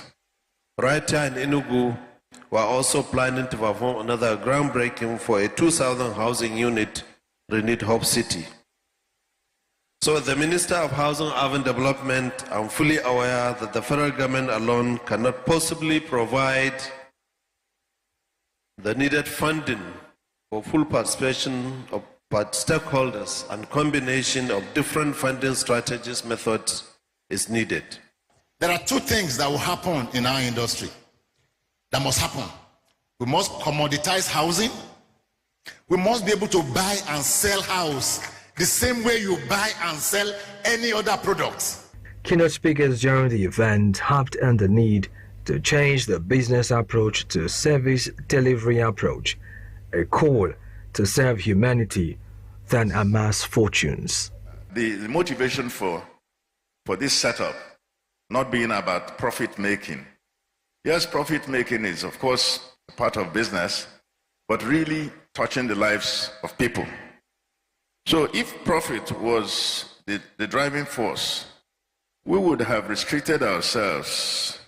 Right here in Enugu, we're also planning to perform another groundbreaking for a 2,000 housing unit renewed Hope City. So the Minister of Housing and Urban Development, I'm fully aware that the federal government alone cannot possibly provide the needed funding for full participation of stakeholders, and combination of different funding strategies methods is needed. There are two things that will happen in our industry that must happen. We must commoditize housing. We must be able to buy and sell house the same way you buy and sell any other products. Keynote speakers during the event harped on the need to change the business approach to service delivery approach, a call to serve humanity than amass fortunes. The motivation for this setup not being about profit making. Yes, profit making is of course part of business, but really touching the lives of people. So if profit was the driving force, we would have restricted ourselves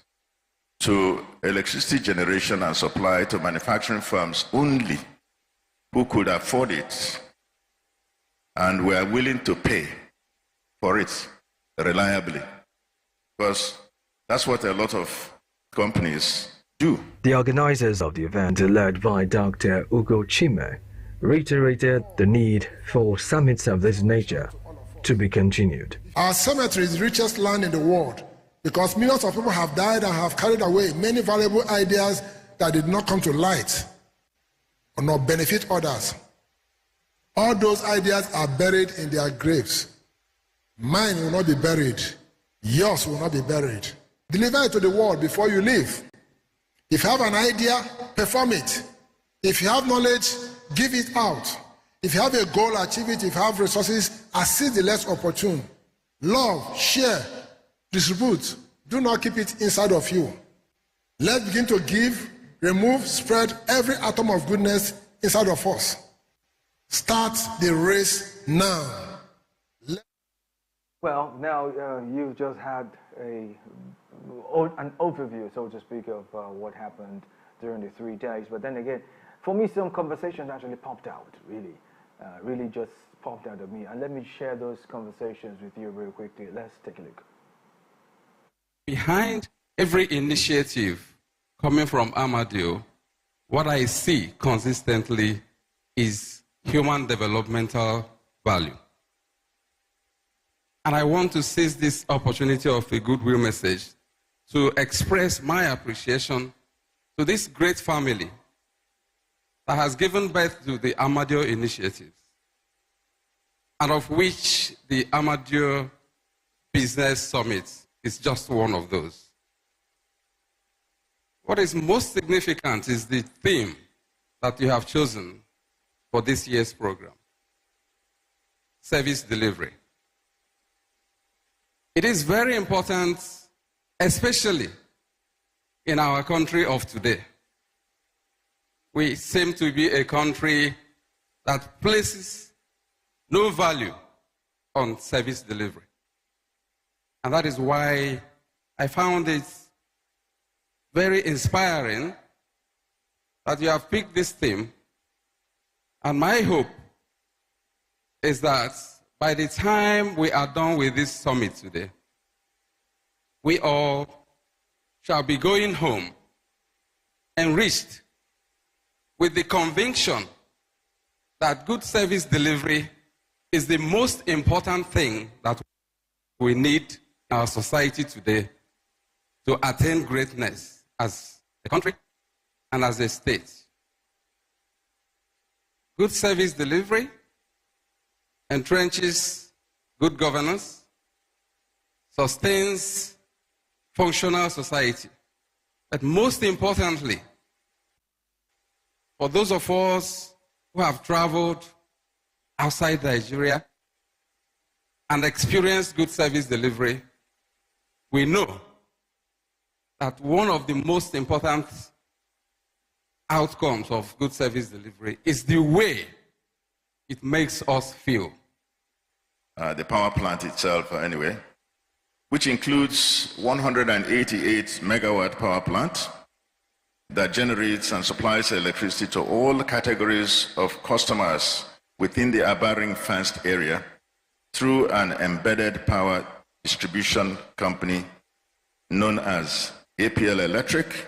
to electricity generation and supply to manufacturing firms only who could afford it and were willing to pay for it reliably, because that's what a lot of companies do. The organizers of the event, led by Dr. Ugo Chime, reiterated the need for summits of this nature to be continued. Our cemetery is the richest land in the world because millions of people have died and have carried away many valuable ideas that did not come to light or not benefit others. All those ideas are buried in their graves. Mine will not be buried. Yours will not be buried. Deliver it to the world before you leave. If you have an idea, perform it. If you have knowledge, give it out. If you have a goal, achieve it. If you have resources, assist the less opportune. Love, share, distribute. Do not keep it inside of you. Let's begin to give, remove, spread every atom of goodness inside of us. Start the race now. Well, now you just had an overview, so to speak, of what happened during the 3 days. But then again, for me, some conversations actually popped out, really just popped out of me. And let me share those conversations with you real quickly. Let's take a look. Behind every initiative coming from Amadio, what I see consistently is human developmental value. And I want to seize this opportunity of a goodwill message to express my appreciation to this great family that has given birth to the Amadio initiatives, and of which the Amadio Business Summit is just one of those. What is most significant is the theme that you have chosen for this year's program: service delivery. It is very important, especially in our country of today. We seem to be a country that places no value on service delivery. And that is why I found it very inspiring that you have picked this theme. And my hope is that by the time we are done with this summit today, we all shall be going home enriched with the conviction that good service delivery is the most important thing that we need in our society today to attain greatness as a country and as a state. Good service delivery entrenches good governance, sustains functional society, but most importantly, for those of us who have traveled outside Nigeria and experienced good service delivery, we know that one of the most important outcomes of good service delivery is the way it makes us feel. The power plant itself, anyway, which includes 188 megawatt power plant that generates and supplies electricity to all categories of customers within the Aba ring-fenced area through an embedded power distribution company known as APL Electric,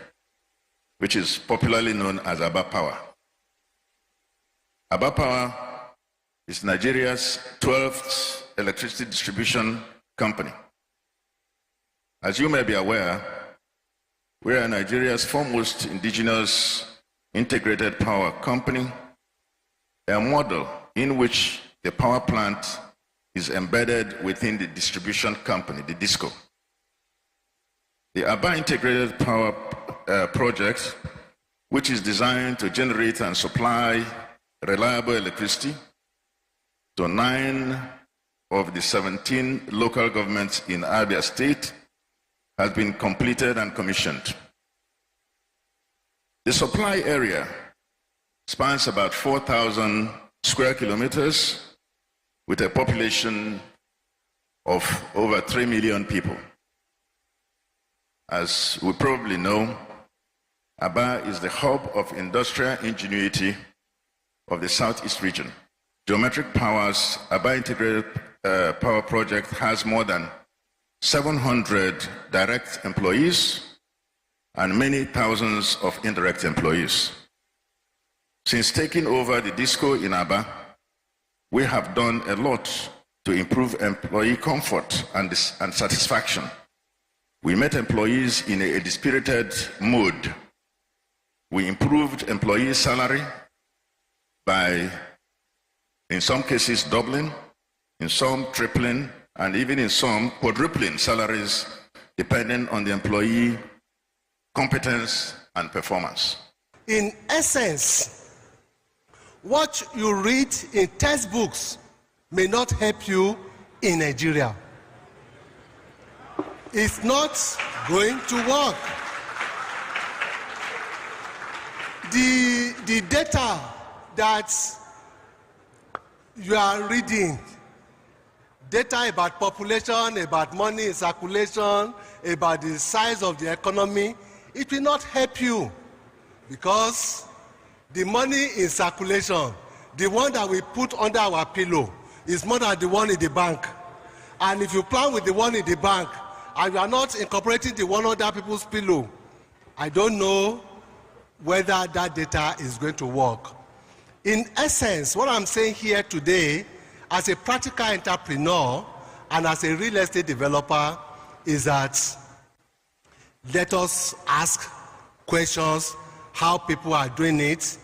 which is popularly known as Aba Power. Aba Power is Nigeria's 12th electricity distribution company. As you may be aware, we are Nigeria's foremost indigenous integrated power company, a model in which the power plant is embedded within the distribution company, the DISCO. The Aba Integrated Power Project, which is designed to generate and supply reliable electricity to 9 of the 17 local governments in Abia State, has been completed and commissioned. The supply area spans about 4,000 square kilometers with a population of over 3 million people. As we probably know, Aba is the hub of industrial ingenuity of the Southeast region. Geometric Power's Aba Integrated Power Project has more than 700 direct employees and many thousands of indirect employees. Since taking over the DISCO in Aba, we have done a lot to improve employee comfort and satisfaction. We met employees in a dispirited mood. We improved employee salary by, in some cases, doubling, in some tripling, and even in some quadrupling salaries, depending on the employee competence and performance. In essence, what you read in textbooks may not help you in Nigeria. It's not going to work. The data that you are reading, data about population, about money in circulation, about the size of the economy, it will not help you, because the money in circulation, the one that we put under our pillow, is more than the one in the bank. And if you plan with the one in the bank and you are not incorporating the one under people's pillow, I don't know whether that data is going to work. In essence, what I'm saying here today, as a practical entrepreneur and as a real estate developer, is that let us ask questions how people are doing it.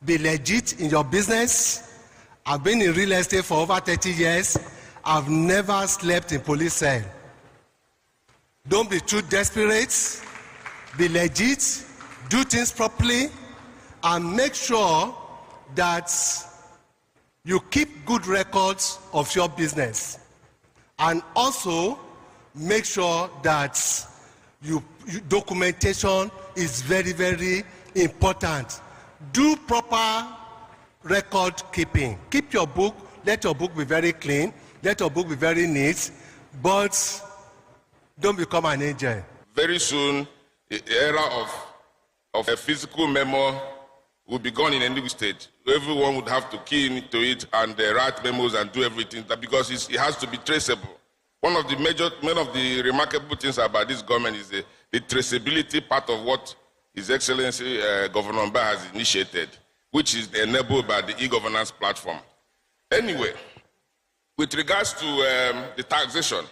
Be legit in your business. I've been in real estate for over 30 years. I've never slept in police cell. Don't be too desperate. Be legit. Do things properly. And make sure that you keep good records of your business. And also make sure that documentation is very, very important. Do proper record keeping. Keep your book. Let your book be very clean. Let your book be very neat. But don't become an agent. Very soon, the era of a physical memo will be gone in any state. Everyone would have to key into it and write memos and do everything, because it has to be traceable. One of the remarkable things about this government is the traceability part of what His Excellency Governor Mba has initiated. which is enabled by the e-governance platform. Anyway, with regards to the taxation,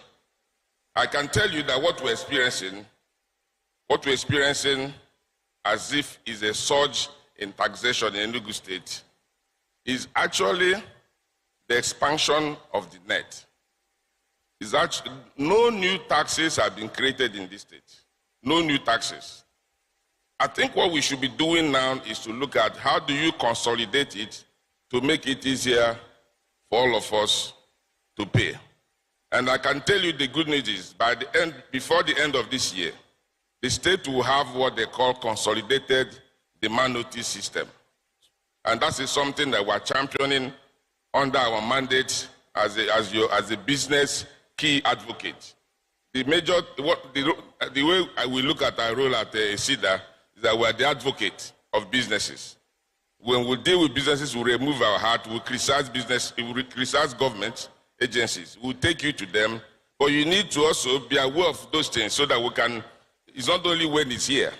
I can tell you that what we're experiencing as if is a surge in taxation in Enugu State is actually the expansion of the net. Is actually, no new taxes have been created in this state. No new taxes. I think what we should be doing now is to look at how do you consolidate it to make it easier for all of us to pay. And I can tell you the good news is before the end of this year, the state will have what they call consolidated demand notice system. And that is something that we're championing under our mandate as a business key advocate. The way we look at our role at SIDA is that we're the advocate of businesses. When we deal with businesses, we remove our hat, we criticize government agencies. We'll take you to them, but you need to also be aware of those things so that we can, it's not only when it's here,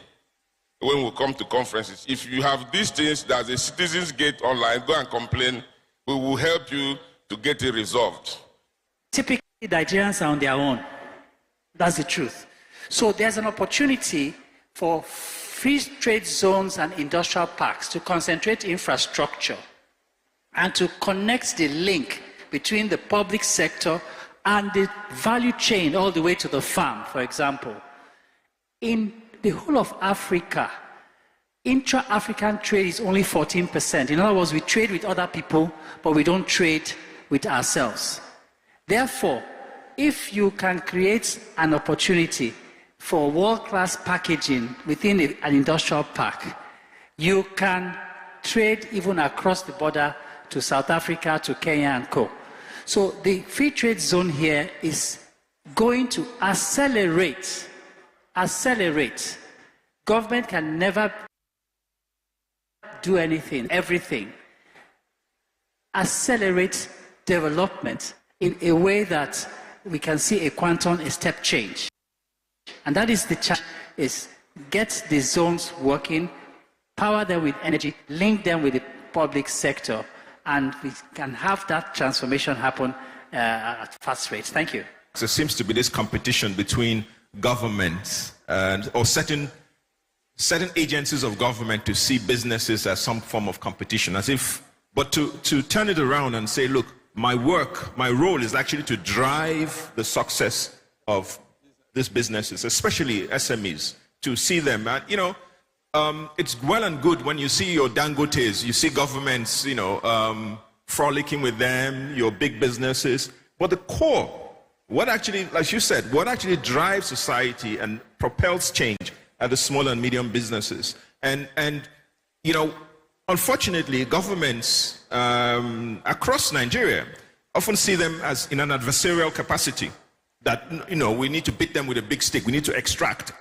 when we come to conferences. If you have these things, there's a Citizens Gate online, go and complain. We will help you to get it resolved. Typically, Nigerians are on their own. That's the truth. So there's an opportunity for free trade zones and industrial parks to concentrate infrastructure and to connect the link between the public sector and the value chain all the way to the farm, for example. In the whole of Africa, intra-African trade is only 14%. In other words, we trade with other people, but we don't trade with ourselves. Therefore, if you can create an opportunity for world-class packaging within an industrial park, you can trade even across the border to South Africa, to Kenya and co. So the free trade zone here is going to accelerate. Government can never do everything. Accelerate development in a way that we can see a step change. And that is the challenge, is get the zones working, power them with energy, link them with the public sector, and we can have that transformation happen at fast rates. Thank you. There seems to be this competition between governments or certain agencies of government to see businesses as some form of competition, but to turn it around and say, look, my role is actually to drive the success of these businesses, especially SMEs, to see them. It's well and good when you see your Dangotes, you see governments, frolicking with them, your big businesses. But the core, what actually, like you said, what actually drives society and propels change are the small and medium businesses. And unfortunately, governments across Nigeria often see them as in an adversarial capacity, that, we need to beat them with a big stick. We need to extract.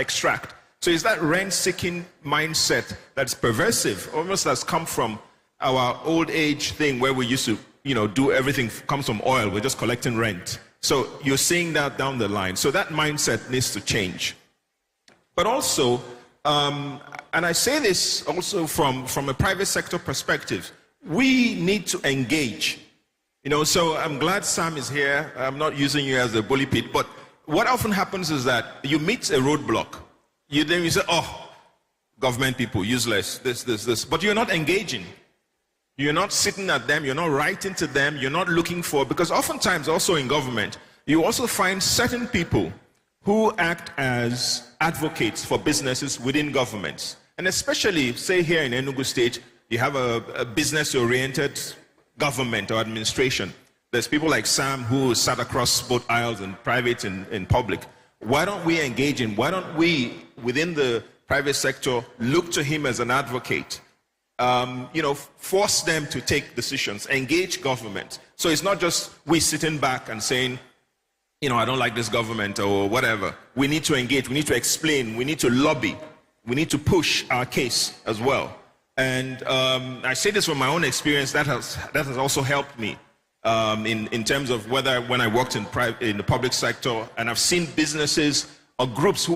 So it's that rent-seeking mindset that's pervasive, almost has come from our old age thing where we used to, do everything comes from oil. We're just collecting rent. So you're seeing that down the line. So that mindset needs to change. But also, and I say this also from a private sector perspective, we need to engage. So I'm glad Sam is here. I'm not using you as a bully pit, but what often happens is that you meet a roadblock. Then you say, oh, government people, useless, this. But you're not engaging. You're not sitting at them. You're not writing to them. You're not looking for, because oftentimes also in government, you also find certain people who act as advocates for businesses within governments. And especially, say here in Enugu State, you have a business-oriented government or administration. There's people like Sam who sat across both aisles in private and in public. Why don't we engage in, why don't we, within the private sector, look to him as an advocate? Force them to take decisions, engage government. So it's not just we sitting back and saying, I don't like this government or whatever. We need to engage, we need to explain, we need to lobby, we need to push our case as well. And I say this from my own experience, that has also helped me in terms of when I worked in the public sector, and I've seen businesses or groups who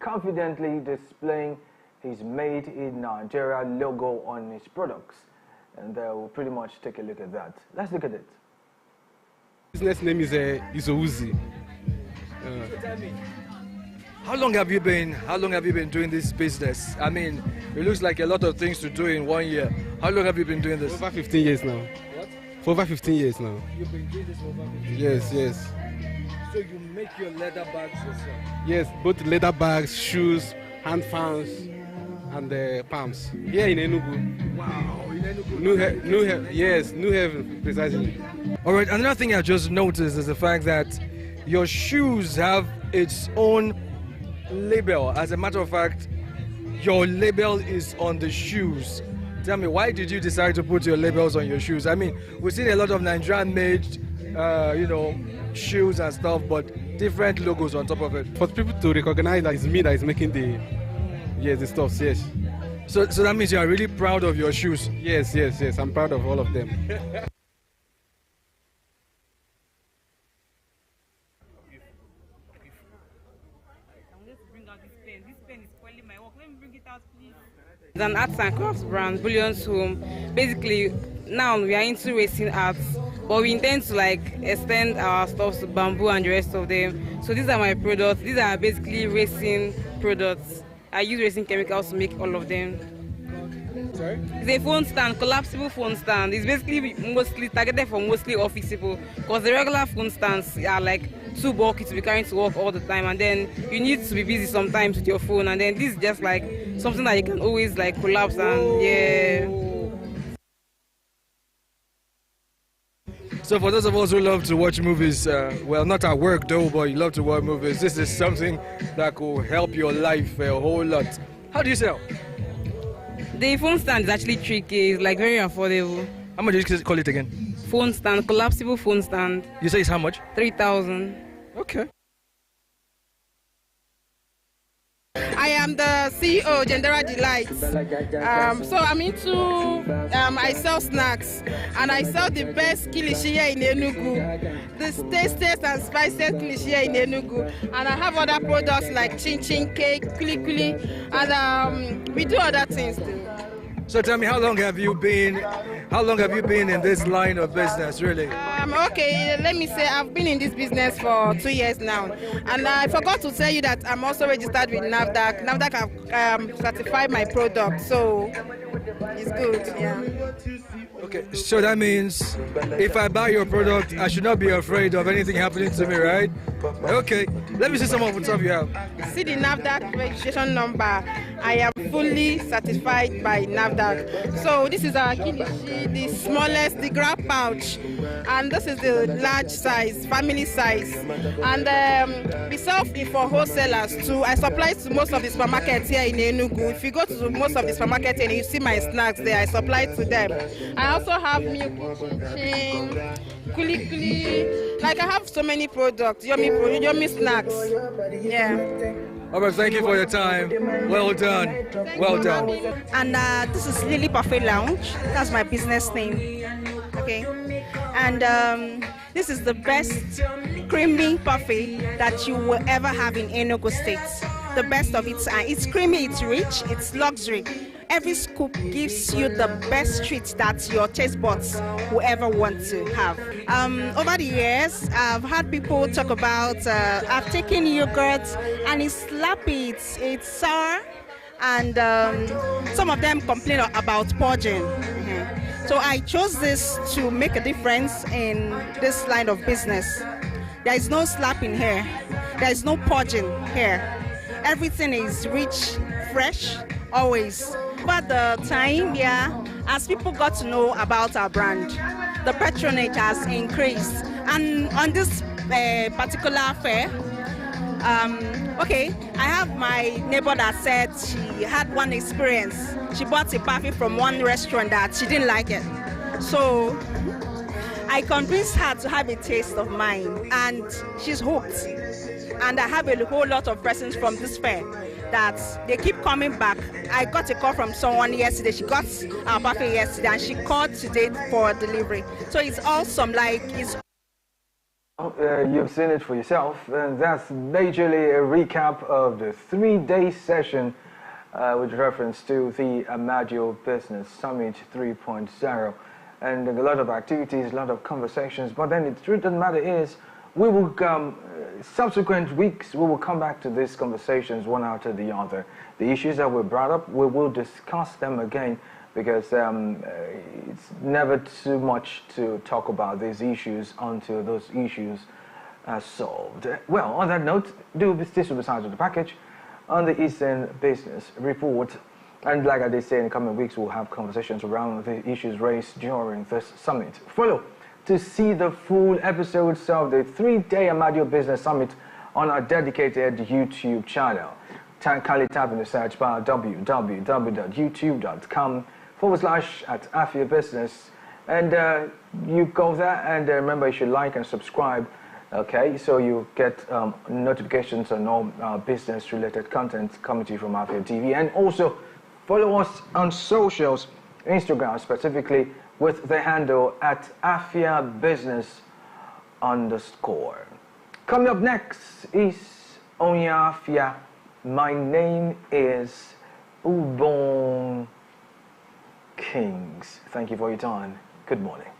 confidently displaying his Made in Nigeria logo on his products. And we'll pretty much take a look at that. Let's look at it. Business name is Ouzi. Tell me, how long have you been doing this business? I mean, it looks like a lot of things to do in 1 year. How long have you been doing this? Over 15 years now. What? For over 15 years now. You've been doing this for over 15 years? Yes. So you make your leather bags yourself? Yes, both leather bags, shoes, hand fans, and palms. Here in Enugu. Wow, in Enugu. New Haven, precisely. All right, another thing I just noticed is the fact that your shoes have its own label. As a matter of fact, your label is on the shoes. Tell me, why did you decide to put your labels on your shoes? I mean, we've seen a lot of Nigerian-made, shoes and stuff, but different logos on top of it. For people to recognize that it's me that is making the stuff, yes. So that means you are really proud of your shoes? Yes, I'm proud of all of them. It's an arts and crafts brand, Bullion's Home. Basically, now we are into racing arts, but we intend to extend our stuff to bamboo and the rest of them. So these are my products. These are basically racing products. I use racing chemicals to make all of them. Sorry? It's a phone stand, collapsible phone stand. It's basically mostly targeted for mostly office people, because the regular phone stands are too bulky to be carrying to work all the time, and then you need to be busy sometimes with your phone, and then this is just something that you can always collapse and yeah. So for those of us who love to watch movies, well, not at work though, but you love to watch movies, this is something that could help your life a whole lot. How do you sell? The phone stand is actually tricky. It's very affordable. How much did you call it again? Phone stand, collapsible phone stand. You say it's how much? 3,000. Okay. I am the CEO, Gendera Delights. So I'm into, I sell snacks, and I sell the best kilishi here in Enugu, the tastiest and spiciest kilishi here in Enugu. And I have other products like chin chin cake, kuli kuli, and we do other things too. So tell me, how long have you been in this line of business, really? Okay, let me say I've been in this business for 2 years now, and I forgot to tell you that I'm also registered with NAFDAC. NAFDAC have certified my product, so it's good. Yeah. Okay, so that means if I buy your product, I should not be afraid of anything happening to me, right? Okay, let me see some of the stuff you have. See the NAFDAC registration number. I am fully certified by NAFDAC. So this is our kilishi, the smallest, the grab pouch, and this is the large size, family size. And we sell it for wholesalers too. I supply to most of the supermarkets here in Enugu. If you go to most of the supermarkets and you see my snacks there, I supply to them. I also have milk, chin, kuli kuli. I have so many products, yummy snacks. Yeah. All right, thank you for your time. Well done. Well done. And this is Lily Parfait Lounge. That's my business name. Okay. And this is the best creamy parfait that you will ever have in Enugu State. The best of it. It's creamy, it's rich, it's luxury. Every scoop gives you the best treat that your taste buds will ever want to have. Over the years, I've had people talk about, I've taken yogurt and it's slappy, it's sour, and some of them complain about purging. So I chose this to make a difference in this line of business. There is no slapping here. There is no purging here. Everything is rich, fresh, always. Over the time, as people got to know about our brand, the patronage has increased. And on this particular fair, I have my neighbor that said she had one experience. She bought a parfait from one restaurant that she didn't like it. So I convinced her to have a taste of mine, and she's hooked. And I have a whole lot of presents from this fair that they keep coming back. I got a call from someone yesterday. She got our parfait yesterday, and she called today for delivery. So it's awesome. Well, you've seen it for yourself, and that's majorly a recap of the 3-day session with reference to the Afia Business Summit 3.0. And a lot of activities, a lot of conversations, but then the truth of the matter is, we will subsequent weeks, we will come back to these conversations one after the other. The issues that were brought up, we will discuss them again, because it's never too much to talk about these issues until those issues are solved. Well, on that note, this will be signed to the package on the Eastern Business Report. And like I did say, in the coming weeks, we'll have conversations around the issues raised during this summit. Follow to see the full episodes of the 3-day Afia Business Summit on our dedicated YouTube channel. Kindly type in the search bar www.youtube.com/Afia Business, and you go there, and remember you should like and subscribe, okay, so you get notifications on all business related content coming to you from Afia TV. And also follow us on socials, Instagram specifically, with the handle @Afia Business _. Coming up next is Onya Afia. My name is Ubon Kings. Thank you for your time. Good morning.